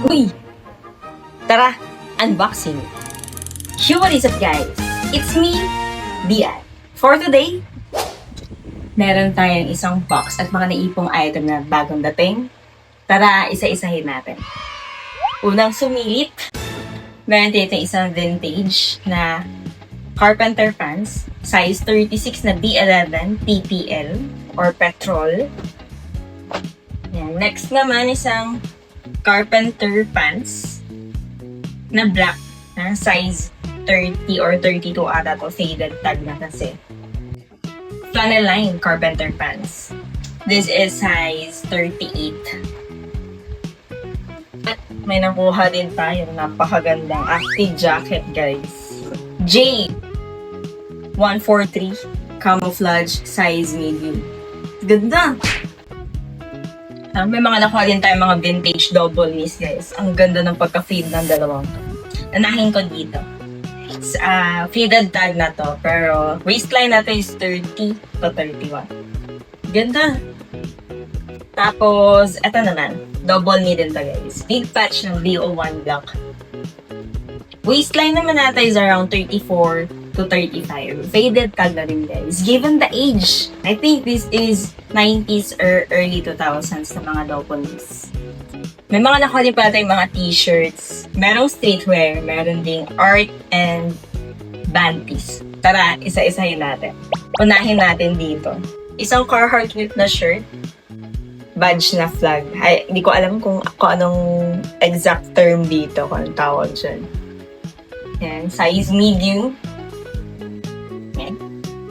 Uy! Tara, unboxing! Yo, what is up guys? It's me, Dian. For today, meron tayong isang box at mga naipong item na bagong dating. Tara, isa-isahin natin. Unang sumilip, meron dito isang vintage na carpenter pants, size 36 na D11 PPL or petrol. Yan. Next naman isang carpenter pants na black na size 30 or 32 ata to, faded tag na kasi. Flannel line carpenter pants. This is size 38. At may nakuha din tayong napakagandang active jacket guys. J143 camouflage size medium. Ganda! May mga nakuha din tayong mga vintage double knees guys. Ang ganda ng pagka-fade ng dalawang to. Nanahin ko dito. It's faded tag na to, pero waistline natin is 30 to 31. Ganda! Tapos, eto naman. Double knee din to guys. Big patch ng VO1 black. Waistline naman natin is around 34 to 35. Faded tag na rin guys. Given the age, I think this is 90s or early 2000s na mga double knees. May mga nakuha din pala tayong mga t-shirts. Merong streetwear, meron ding art and band piece. Tara, isa-isahin natin. Unahin natin dito. Isang Carhartt whip na shirt. Badge na flag. Ay, hindi ko alam kung anong exact term dito, kung anong tawag dyan. Yan, size medium. Yan.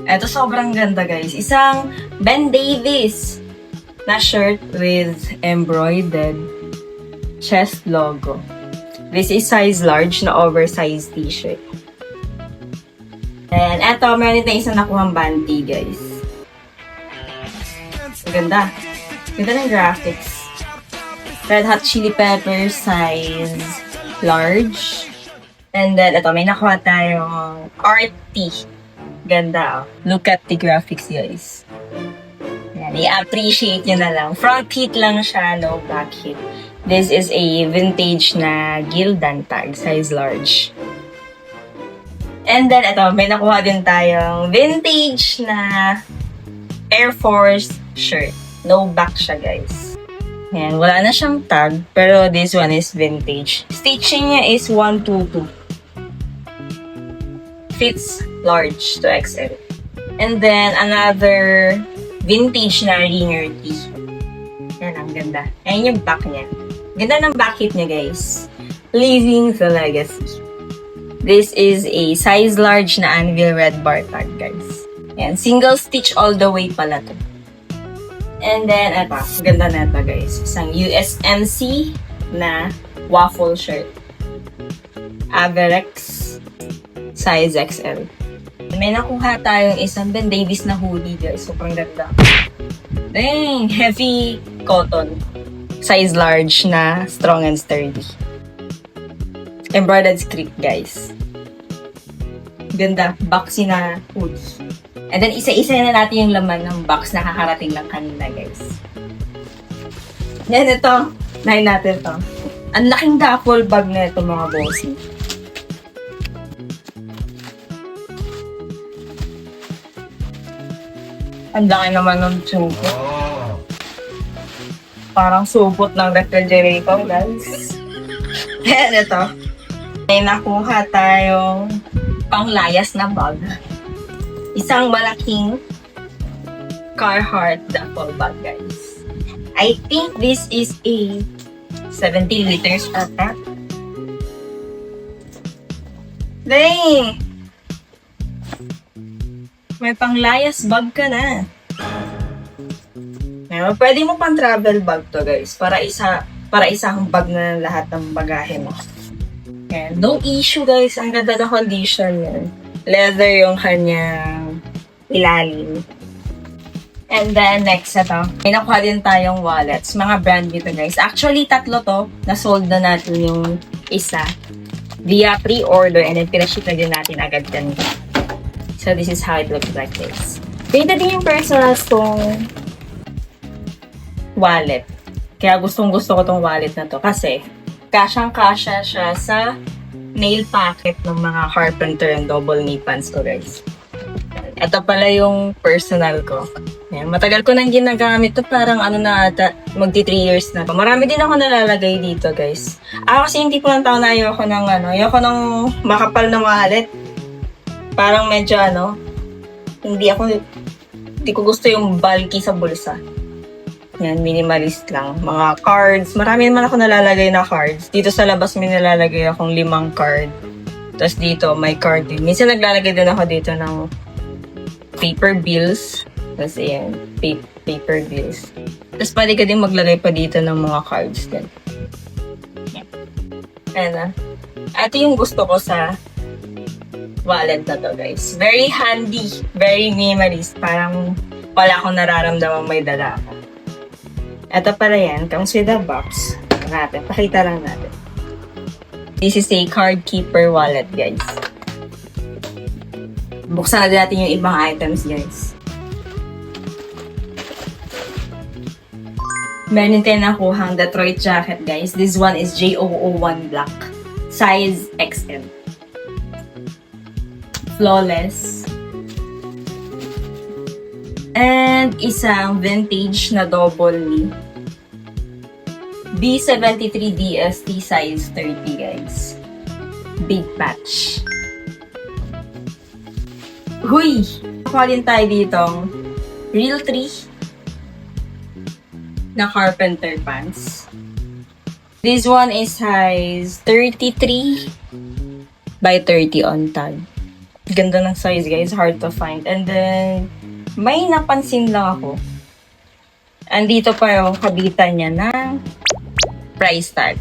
Ito sobrang ganda guys. Isang Ben Davis na shirt with embroidered chest logo. This is size large na oversized t-shirt. And eto, meron na isang nakuhang banty guys. Ganda. Ganda ng graphics. Red Hot Chili Peppers size large. And then, ito, may nakuha tayong RT. Ganda, oh. Look at the graphics, guys. Yan, i-appreciate nyo na lang. Front hit lang siya, no back hit. This is a vintage na Gildan tag, size large. And then, ito, may nakuha din tayong vintage na Air Force shirt. No back siya, guys. Yan, wala na siyang tag, pero this one is vintage. Stitching niya is 122. Fits large to XL. And then, another vintage na ringer tee. Yan, ang ganda. Ayan yung back niya. Ganda ng back hit niya, guys. Living the legacy. This is a size large na Anvil red bar tag, guys. Yan, single stitch all the way pala to. And then, eto, ganda na ito, guys. Isang USMC na waffle shirt. Averex size XL. May nakuha tayong isang Ben Davis na hoodie, guys. Sobrang ganda. Dang! Heavy cotton. Size large na strong and sturdy. Embroidered script, guys. Ganda. Boxy na hoodie. And then, isa-isa na natin yung laman ng box na kakarating lang kanina, guys. Yan, ito. Nahin natin ito. Ang laking duffel bag na ito, mga bossy. Ang laki naman ng supot. Parang supot ng refrigerator, guys. Yan, ito. May nakuha tayong panglayas na bag. Isang malaking Carhartt duffel bag, guys. I think this is a 70 liters ata. Dang! May panglayas bag ka na. Ngayon, pwede mo pang travel bag to, guys. Para isang bag na lahat ng bagahe mo. Ayan. No issue, guys. Ang ganda na condition yan. Leather yung kanyang ilalim. And then, next ito. May nakuha din tayong wallets. Mga brand dito, guys. Actually, tatlo to. Na-sold na natin yung isa via pre-order. And then, pinaship na din natin agad ganito. So, this is how it looks like, guys. Ganda din yung personal tong wallet. Kaya gustong-gusto ko tong wallet na to. Kasi, kasyang-kasya siya sa nail packet ng mga carpenter and double knee pants ko, guys. Ito pala yung personal ko. Yan, matagal ko nang ginagamit to, parang ano na ata, magti 3 years na. Marami din ako nalalagay dito, guys. Kasi hindi ko lang tao na ayoko ng makapal na wallet. Parang medyo hindi ko gusto yung bulky sa bulsa. Yan, minimalist lang. Mga cards. Marami naman ako nalalagay na cards. Dito sa labas may nalalagay akong 5 card. Tapos dito, may card din. Minsan naglalagay din ako dito ng paper bills. Tapos ayan, paper bills. Tapos pwede ka din maglagay pa dito ng mga cards din. Ayan. Ito yung gusto ko sa wallet na to, guys. Very handy. Very minimalist. Parang wala akong nararamdaman may dala ako. Ito pala yan. Comes with a box. Pakita lang natin. This is a card keeper wallet, guys. Buksan na natin yung ibang items, guys. Meron din nakuhang Detroit jacket, guys. This one is J001 black. Size XL. Flawless. And isang vintage na double knee. B73 DST size 30, guys. Big patch. Huy! Nakuha din tayo ditong Real 3 na carpenter pants. This one is size 33 by 30 on tag. Ganda ng size, guys. Hard to find. And then, may napansin lang ako. Andito pa yung kabitan niya ng price tag.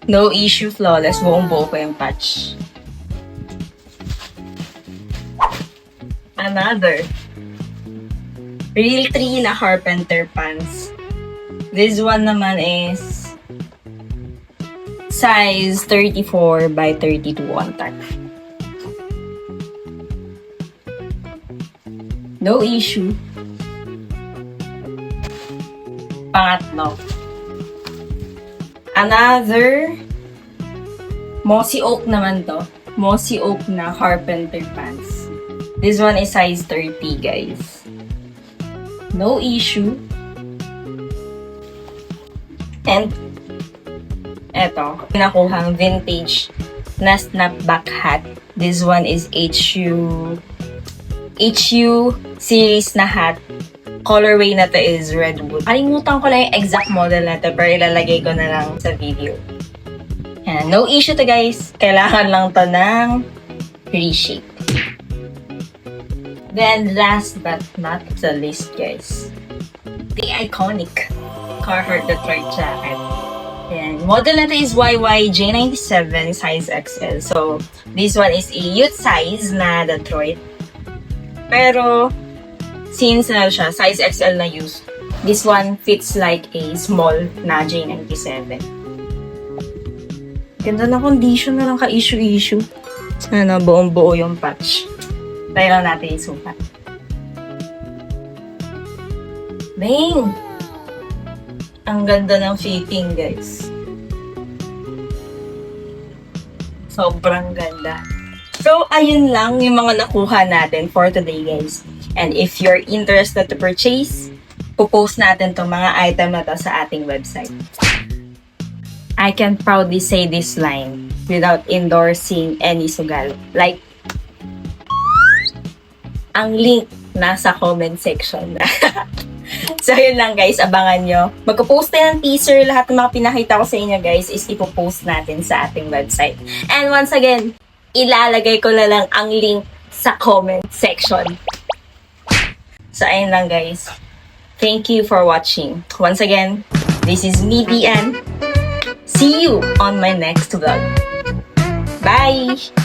No issue, flawless. Buong-buo pa yung patch. Another Real 3 na carpenter pants. This one naman is size 34 by 32 on tag. No issue. Pangatlo. Another Mossy Oak naman to. Mossy Oak na carpenter pants. This one is size 30, guys. No issue. And eto, nakuhang vintage na snapback hat. This one is HU series na hat. Colorway na to is Redwood. Kalimutan ko lang yung exact model na to, pero ilalagay ko na lang sa video. Yan. No issue to, guys. Kailangan lang to ng reshape. Then, last but not the least, guys. The iconic Carhartt Detroit jacket. Yan. Model na to is YYJ97 size XL. So, this one is a youth size na Detroit. Pero, since siya, size XL na use, this one fits like a small na J97. Ganda na condition na lang ka-issue-issue. Sana buong-buo yung patch. Tayo lang natin yung sukat. Bang! Ang ganda ng fitting, guys. Sobrang ganda. So, ayun lang yung mga nakuha natin for today, guys. And if you're interested to purchase, pupost natin itong mga item na to sa ating website. I can proudly say this line without endorsing any sugal. Like, ang link nasa comment section. So, yun lang, guys. Abangan nyo. Magpo-post tayo ng teaser. Lahat ng mga pinakita ko sa inyo, guys, is ipopost natin sa ating website. And once again, ilalagay ko na lang ang link sa comment section. So, ayun lang, guys. Thank you for watching. Once again, this is me, Dian. See you on my next vlog. Bye!